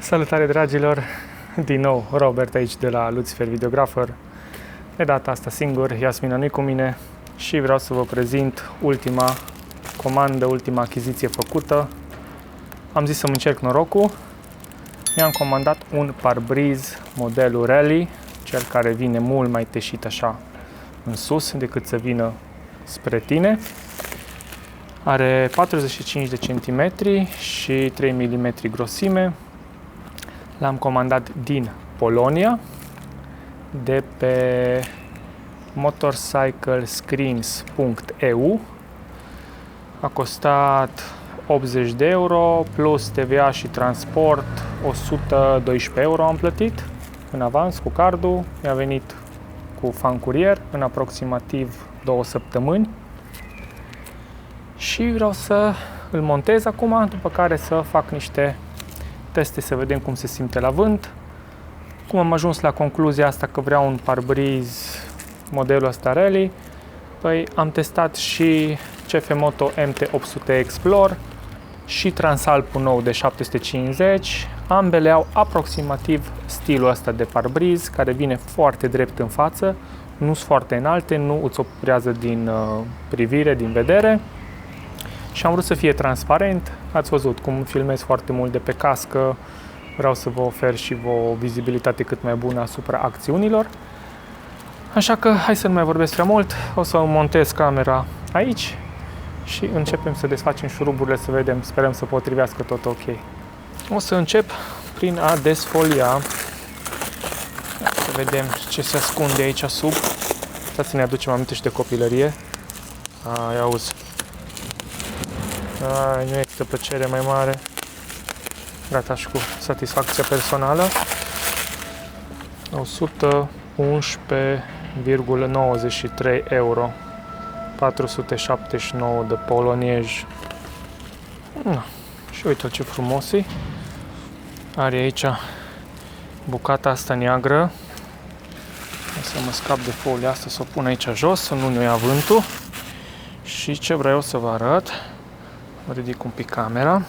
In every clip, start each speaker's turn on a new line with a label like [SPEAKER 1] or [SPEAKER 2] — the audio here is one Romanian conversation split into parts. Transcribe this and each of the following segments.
[SPEAKER 1] Salutare dragilor! Din nou Robert aici de la Lucifer Videographer. De data asta singur, Iasmina nu-i cu mine și vreau să vă prezint ultima comandă, ultima achiziție făcută. Am zis să-mi încerc norocul. Mi-am comandat un parbriz modelul Rally, cel care vine mult mai teșit așa în sus decât să vină spre tine. Are 45 de centimetri și 3 mm grosime. L-am comandat din Polonia, de pe motorcyclescreens.eu. A costat 80 de euro plus TVA și transport, 112 euro am plătit în avans cu cardul. Mi-a venit cu fan curier în aproximativ 2 săptămâni. Și vreau să îl montez acum, după care să fac niște teste să vedem cum se simte la vânt. Cum am ajuns la concluzia asta că vreau un parbriz modelul ăsta Rally? Păi am testat și CF Moto MT800 Explore și Transalpul nou de 750. Ambele au aproximativ stilul ăsta de parbriz, care vine foarte drept în față, nu sunt foarte înalte, nu îți oprează din privire, din vedere. Și am vrut să fie transparent. Ați văzut cum filmez foarte mult de pe cască. Vreau să vă ofer și o vizibilitate cât mai bună asupra acțiunilor. Așa că hai să nu mai vorbesc prea mult. O să montez camera aici și începem să desfacem șuruburile, să vedem, sperăm să potrivească tot ok. O să încep prin a desfolia. Să vedem ce se ascunde aici sub. Să ne aducem aminte și de copilărie. Ai auzi. Nu există plăcere mai mare. Gata și cu satisfacția personală. 111,93 euro. 479 de poloniezi. Și uite ce frumos e. Are aici bucata asta neagră. O să mă scap de folia asta, să o pun aici jos, să nu ia vântul. Și ce vreau să vă arăt. Mă ridic un pic camera,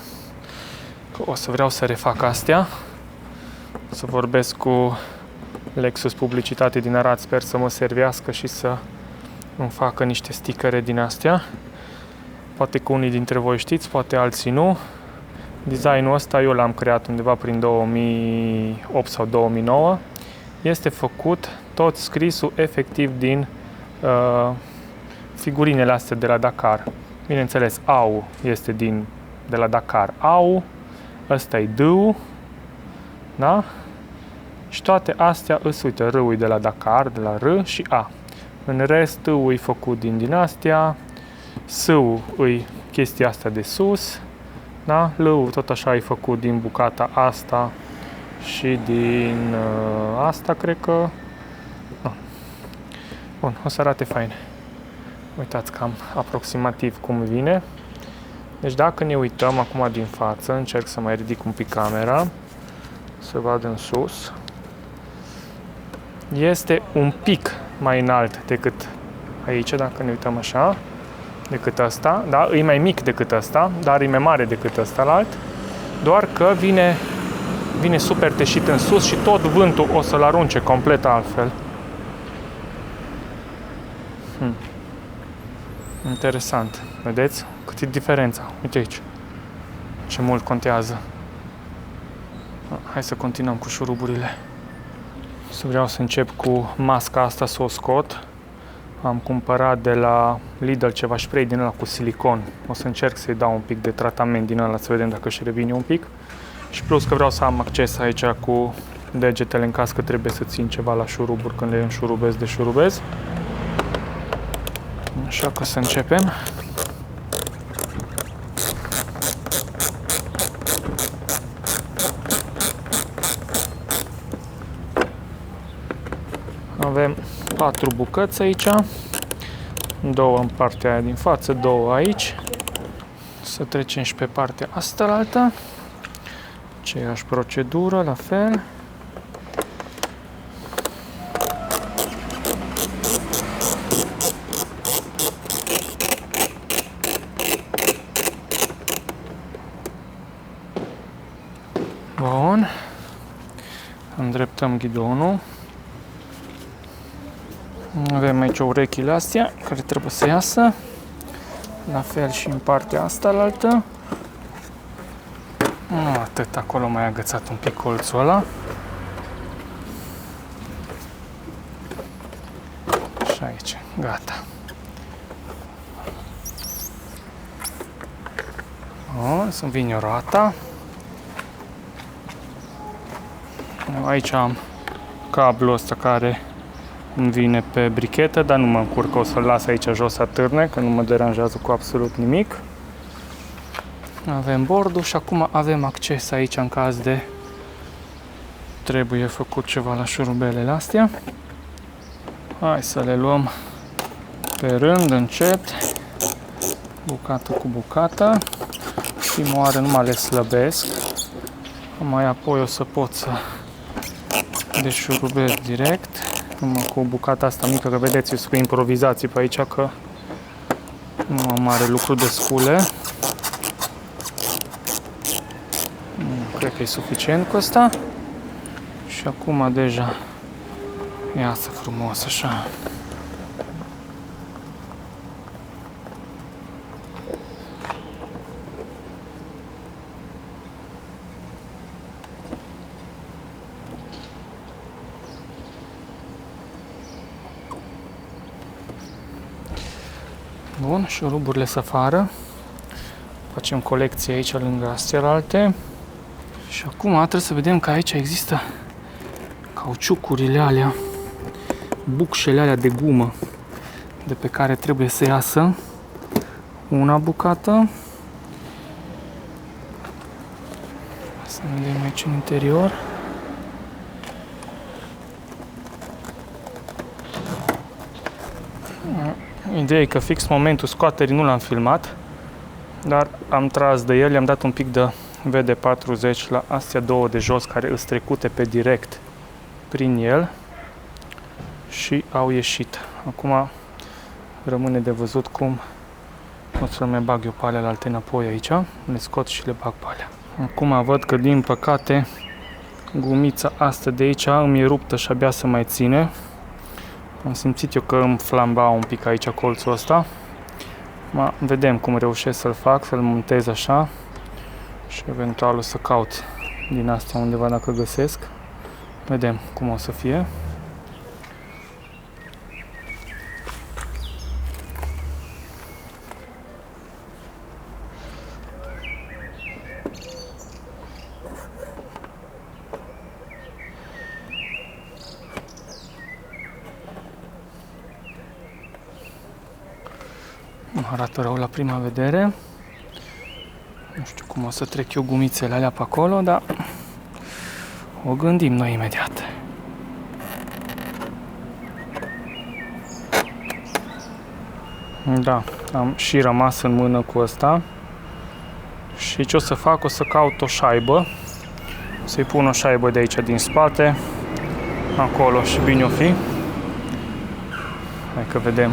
[SPEAKER 1] că o să vreau să refac astea, să vorbesc cu Lexus Publicitate din Arad, sper să mă servească și să îmi facă niște stickere din astea. Poate că unii dintre voi știți, poate alții nu. Designul ăsta eu l-am creat undeva prin 2008 sau 2009. Este făcut tot scrisul efectiv din figurinele astea de la Dakar. Bineînțeles, AU este de la Dakar. AU, ăsta e DU, da? Și toate astea îs, uite, R-ul de la Dakar, de la R și A. În rest, U e făcut din dinastia, S-ul e chestia asta de sus, da? L-ul tot așa e făcut din bucata asta și din asta, cred că. Bun, o să arate fain. Uitați cam aproximativ cum vine. Deci dacă ne uităm acum din față, încerc să mai ridic un pic camera, să vad în sus. Este un pic mai înalt decât aici, dacă ne uităm așa, decât ăsta. Da? E mai mic decât ăsta, dar e mai mare decât ăsta la alt. Doar că vine super teșit în sus și tot vântul o să-l arunce complet altfel. Interesant. Vedeți? Cât e diferența. Uite aici. Ce mult contează. Hai să continuăm cu șuruburile. Vreau să încep cu masca asta, să o scot. Am cumpărat de la Lidl ceva spray din ăla cu silicon. O să încerc să-i dau un pic de tratament din ăla, să vedem dacă își revine un pic. Și plus că vreau să am acces aici cu degetele în caz că trebuie să țin ceva la șuruburi când le înșurubez de șurubez. Așa că să începem. Avem 4 bucăți aici, 2 în partea aia din față, 2 aici. Să trecem și pe partea asta la alta. Aceeași procedură, la fel. Bun. ghidon. Îndreptăm ghidonul. Avem aici urechile astea care trebuie să iasă. La fel și în partea asta la altă. Atât, acolo mai agățat un pic colțul ăla. Și aici, gata. Să-mi vine roata. Aici am cablul ăsta care îmi vine pe brichetă, dar nu mă încurcă, o să-l las aici jos să atârne, că nu mă deranjează cu absolut nimic. Avem bordul și acum avem acces aici în caz de trebuie făcut ceva la șurubelele astea. Hai să le luăm pe rând, încet, bucată cu bucată. Prima oară numai le slăbesc, mai apoi o să pot să deșurubez direct, numai cu bucata asta mică, că vedeți, eu sunt cu improvizații pe aici, că nu am mare lucru de scule. Cred că e suficient cu asta. Și acum deja iasă frumos așa. Bun, șuruburile să afară. Facem colecție aici lângă astea. Și acum trebuie să vedem că aici există cauciucurile alea, bucșele alea de gumă de pe care trebuie să iasă una bucată. Să vedem aici în interior. Ideea e că fix momentul scoaterii nu l-am filmat, dar am tras de el, i-am dat un pic de WD-40 la astea două de jos care îs trecute pe direct prin el și au ieșit. Acum rămâne de văzut cum o să mai bag eu pe alea alte înapoi aici, le scot și le bag pe alea. Acum văd că din păcate gumița asta de aici îmi e ruptă și abia să mai ține. Am simțit eu că îmi flamba un pic aici colțul ăsta. Vedem cum reușesc să-l fac, să-l montez așa și eventual o să caut din astea undeva dacă găsesc. Vedem cum o să fie. Arată rău la prima vedere. Nu știu cum o să trec eu gumițele alea pe acolo, dar o gândim noi imediat. Da, am și rămas în mână cu ăsta. Și ce o să fac? O să caut o șaibă. O să-i pun o șaibă de aici din spate. Acolo și bine o fi. Hai că vedem.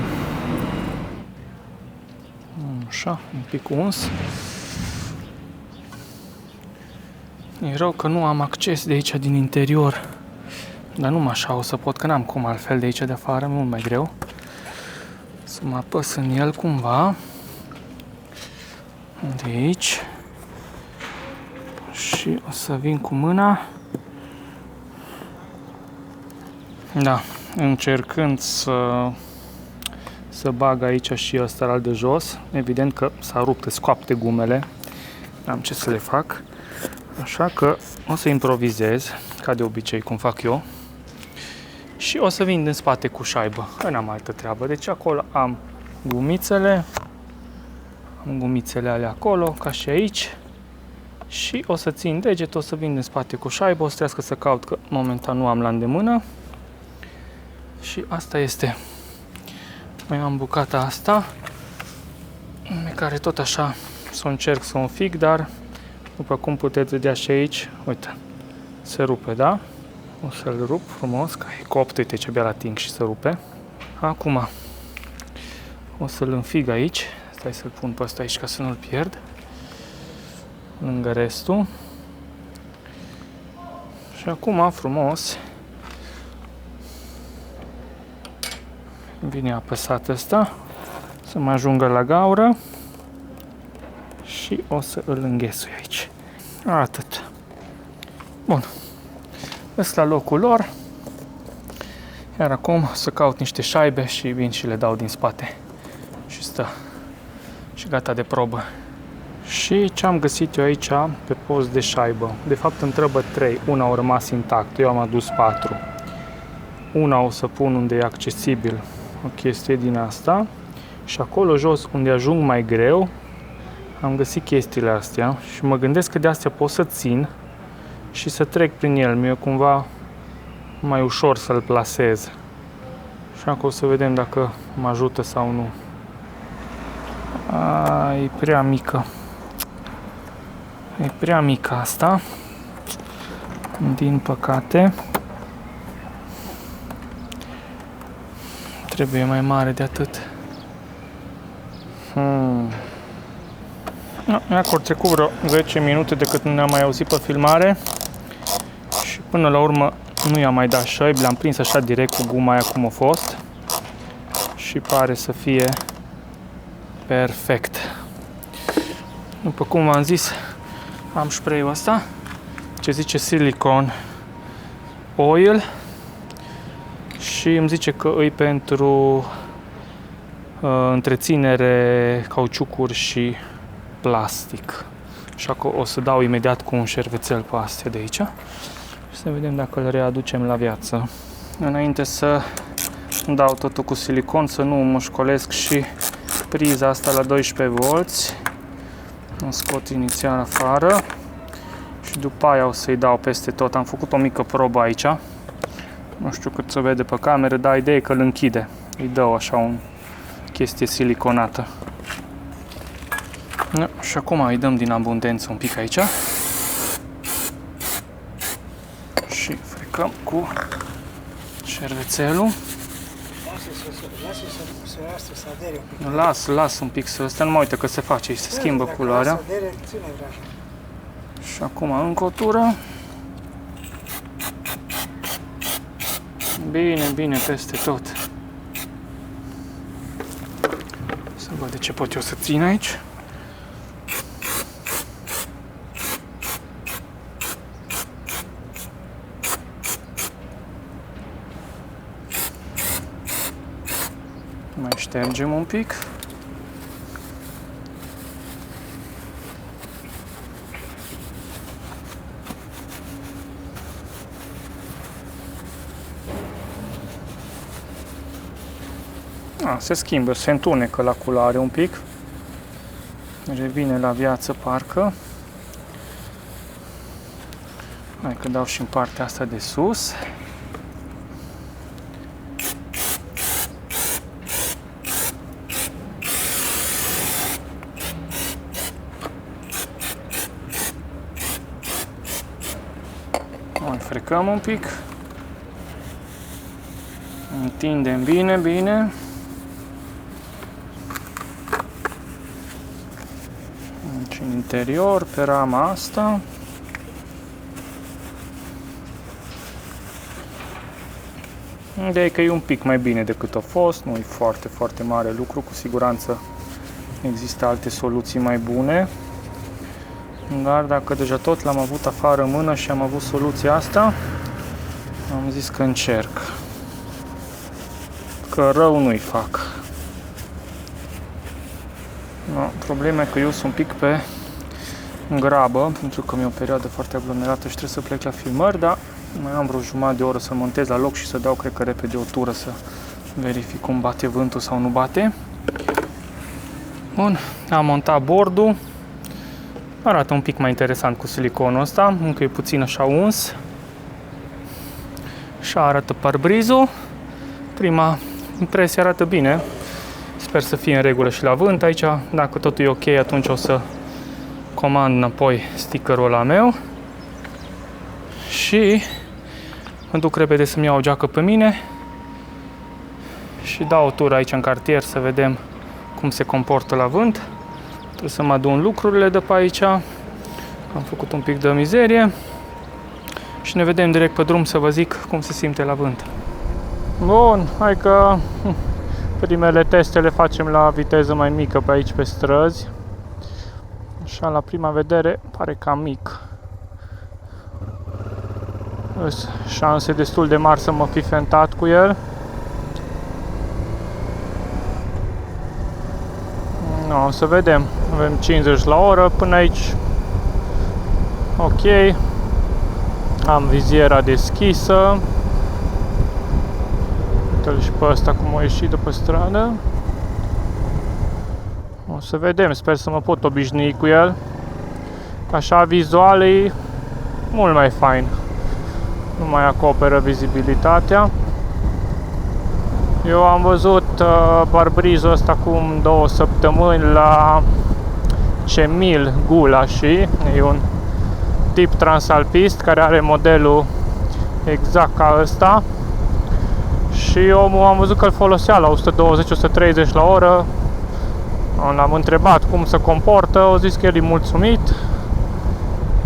[SPEAKER 1] Așa, un pic uns. E rău că nu am acces de aici din interior. Dar nu așa o să pot, că n-am cum altfel de aici de afară, mult mai greu. Să mă apăs în el cumva. De aici. Și o să vin cu mâna. Da, încercând să bag aici și ăsta al de jos. Evident că s-a rupt, scoapte gumele. N-am ce să le fac. Așa că o să improvizez, ca de obicei, cum fac eu. Și o să vin din spate cu șaibă, că n-am altă treabă. Deci acolo am gumițele. Am gumițele alea acolo, ca și aici. Și o să țin degetul, o să vin din spate cu șaibă. O să trească să caut, că momentan nu am la îndemână. Și asta este. Mai am bucata asta, pe care tot așa să o încerc să o înfig, dar după cum puteți vedea și aici, uite, se rupe, da? O să-l rup frumos, că e copt, uite ce abia l-ating și se rupe. Acum o să-l înfig aici, stai să-l pun pe ăsta aici ca să nu-l pierd, lângă restul. Și acum frumos vine apăsat ăsta să mă ajungă la gaură și o să îl înghesui aici. Atât. Bun. Îs la locul lor. Iar acum să caut niște șaibe și vin și le dau din spate. Și stă. Și gata de probă. Și ce am găsit eu aici pe post de șaibă? De fapt îmi trebuie 3. Una a rămas intact. Eu am adus 4. Una o să pun unde e accesibil. O chestie din asta. Și acolo jos unde ajung mai greu am găsit chestiile astea. Și mă gândesc că de astea pot să țin și să trec prin el. Mi-e cumva mai ușor să-l plasez. Și acum o să vedem dacă mă ajută sau nu. E prea mică. E prea mică asta. Din păcate. Trebuie mai mare de atât. Iar că au trecut vreo 10 minute de cât nu ne-am mai auzit pe filmare. Și până la urmă nu i-am mai dat șaibi, le-am prins așa direct cu guma aia cum a fost. Și pare să fie perfect. După cum v-am zis, am spray-ul ăsta, ce zice silicone oil și îmi zice că îi pentru întreținere, cauciucuri și plastic. Așa că o să dau imediat cu un șervețel pe astea de aici și să vedem dacă îl readucem la viață. Înainte să dau totul cu silicon, să nu mușcolesc și priza asta la 12V. O scot inițial afară și după aia o să-i dau peste tot. Am făcut o mică probă aici. Nu știu cât se vede pe cameră, dar ideea e că îl închide. Îi dau așa o chestie siliconată. Și acum îi dăm din abundență un pic aici. Și frecăm cu șervețelul. Las un pic să stea, nu mă uită că se face și se schimbă culoarea. Și acum încă o tură. Bine, peste tot. Să văd de ce pot eu să țin aici. Mai ștergem un pic. Se schimbă, se întunecă la culoare un pic. Revine la viață parcă. Hai că dau și în partea asta de sus. Mai frecăm un pic. Întindem bine. În interior, pe rama asta. Ideea e că e un pic mai bine decât a fost, nu e foarte mare lucru, cu siguranță există alte soluții mai bune. Dar dacă deja tot l-am avut afară în mână și am avut soluția asta, am zis că încerc. Că rău nu-i fac. No, problema e că eu sunt un pic pe grabă, pentru că mi-e o perioadă foarte aglomerată și trebuie să plec la filmări, dar mai am vreo jumătate de oră să montez la loc și să dau, cred că, repede o tură să verific cum bate vântul sau nu bate. Bun, am montat bordul. Arată un pic mai interesant cu siliconul ăsta, încă e puțin așa uns. Și arată parbrizul. Prima impresie arată bine. Sper să fie în regulă și la vânt aici. Dacă totul e ok, atunci o să comand înapoi stickerul ăla meu. Și mă duc repede să-mi iau o geacă pe mine. Și dau o tură aici în cartier să vedem cum se comportă la vânt. Trebuie să mă adun lucrurile de pe aici. Am făcut un pic de mizerie. și ne vedem direct pe drum să vă zic cum se simte la vânt. Bun, hai că primele teste le facem la viteză mai mică pe aici pe străzi. Așa, la prima vedere pare cam mic. Sunt șanse destul de mari să mă fi fentat cu el. No, o să vedem. Avem 50 la oră până aici. Ok. Am viziera deschisă. Uite-l și pe ăsta cum a ieșit de pe stradă. O să vedem, sper să mă pot obișnui cu el. Așa vizual e mult mai fain. Nu mai acoperă vizibilitatea. Eu am văzut barbrizul ăsta acum 2 săptămâni la Cemil Gulași. E un tip transalpist care are modelul exact ca ăsta. Și omul am văzut că îl folosea la 120-130 la oră. L-am întrebat cum se comportă, au zis că el e mulțumit.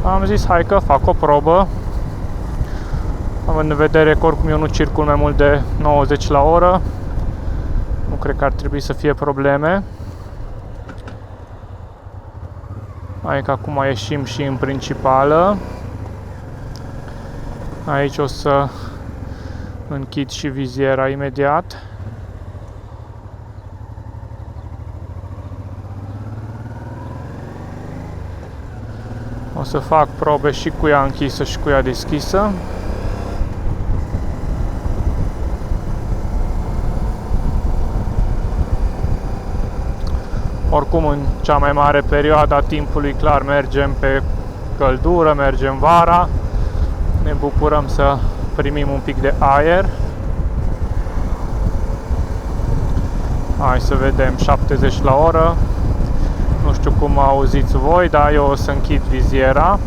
[SPEAKER 1] Am zis hai că fac o probă. Având în vedere că oricum eu nu circul mai mult de 90 la oră, nu cred că ar trebui să fie probleme. Hai că acum ieșim și în principală. Aici o să închid și viziera imediat. O să fac probe și cu ea închisă și cu ea deschisă. Oricum, în cea mai mare perioadă a timpului, clar, mergem pe căldură, mergem vara. Ne bucurăm să primim un pic de aer. Hai să vedem, 70 la oră. Nu știu cum auziți voi, dar eu o să închid viziera.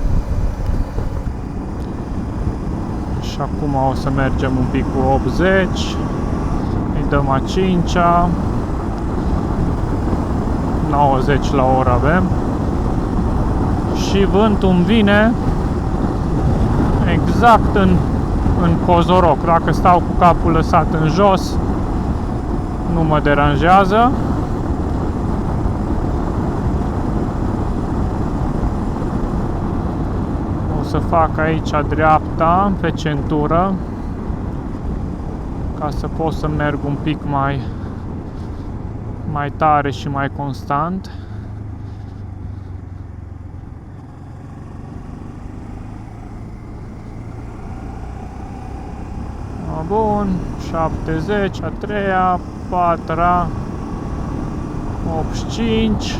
[SPEAKER 1] Și acum o să mergem un pic cu 80. Îi dăm a 5-a. 90 la oră avem. Și vântul îmi vine exact în cozoroc. Dacă stau cu capul lăsat în jos, nu mă deranjează. O să fac aici dreapta pe centură ca să pot să merg un pic mai tare și mai constant. Bun, 70, a 3-a, 4-a, 85,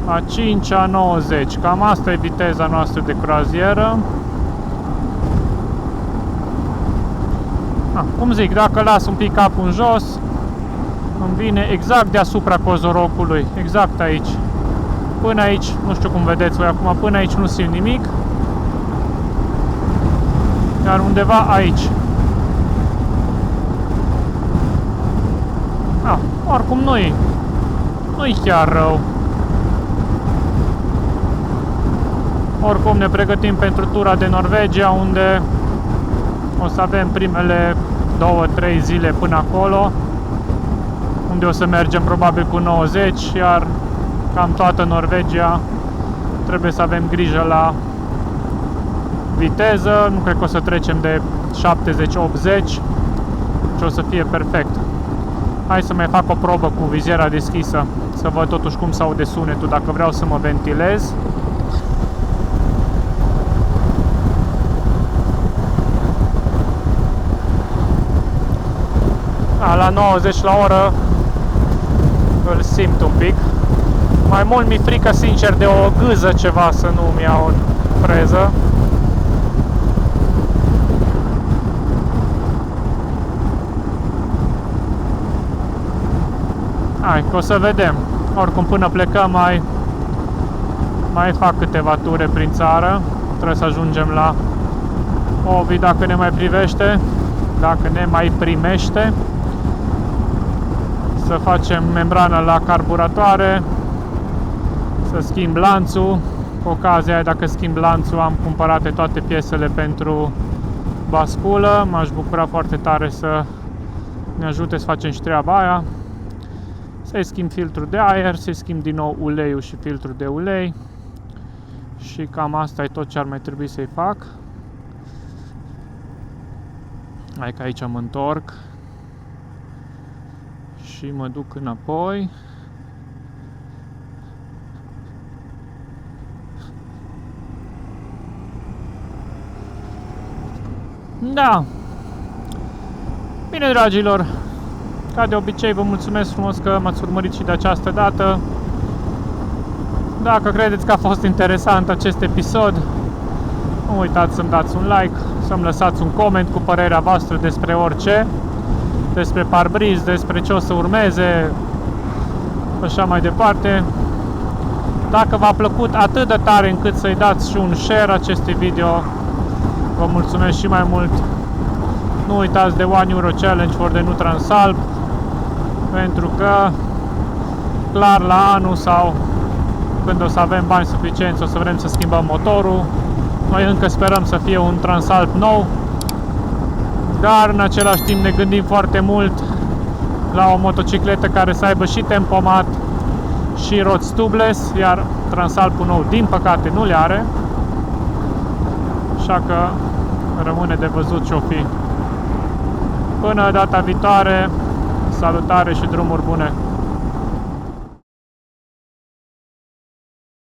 [SPEAKER 1] a 5-a, 90. Cam asta e viteza noastră de croazieră. Cum zic, dacă las un pic capul în jos, îmi vine exact deasupra cozorocului, exact aici. Până aici, nu știu cum vedeți voi acum, până aici nu simt nimic. Iar undeva aici. Oricum nu-i chiar rău. Oricum ne pregătim pentru tura de Norvegia, unde o să avem primele 2-3 zile până acolo, unde o să mergem probabil cu 90, iar cam toată Norvegia trebuie să avem grijă la viteză. Nu cred că o să trecem de 70-80, și o să fie perfect. Hai să mai fac o probă cu viziera deschisă, să văd totuși cum s-aude sunetul, dacă vreau să mă ventilez. La 90 la oră îl simt un pic. Mai mult mi-e frică, sincer, de o gâză ceva să nu-mi iau în freză. Hai, că o să vedem. Oricum, până plecăm mai fac câteva ture prin țară. Trebuie să ajungem la Ovi dacă ne mai privește, dacă ne mai primește. Să facem membrană la carburatoare, să schimb lanțul Cu ocazia aia, dacă schimb lanțul, am cumpărate toate piesele pentru basculă. M-aș bucura foarte tare să ne ajute să facem și treaba aia. Să-i schimb filtrul de aer, să-i schimb din nou uleiul și filtrul de ulei. Și cam asta e tot ce ar mai trebui să-i fac. Hai că aici mă întorc și mă duc înapoi. Da. Bine, dragilor, ca de obicei vă mulțumesc frumos că m-ați urmărit și de această dată. Dacă credeți că a fost interesant acest episod, nu uitați să-mi dați un like, să-mi lăsați un coment cu părerea voastră despre orice, despre parbriz, despre ce o să urmeze, așa mai departe. Dacă v-a plăcut atât de tare încât să-i dați și un share acestui video, vă mulțumesc și mai mult. Nu uitați de 1 Euro Challenge for the new Transalp, pentru că clar la anul sau când o să avem bani suficienți o să vrem să schimbăm motorul. Noi încă sperăm să fie un Transalp nou, dar în același timp ne gândim foarte mult la o motocicletă care să aibă și tempomat și roți tubeless, iar Transalpul nou din păcate nu le are. Așa că rămâne de văzut ce-o fi. Până data viitoare, salutare și drumuri bune!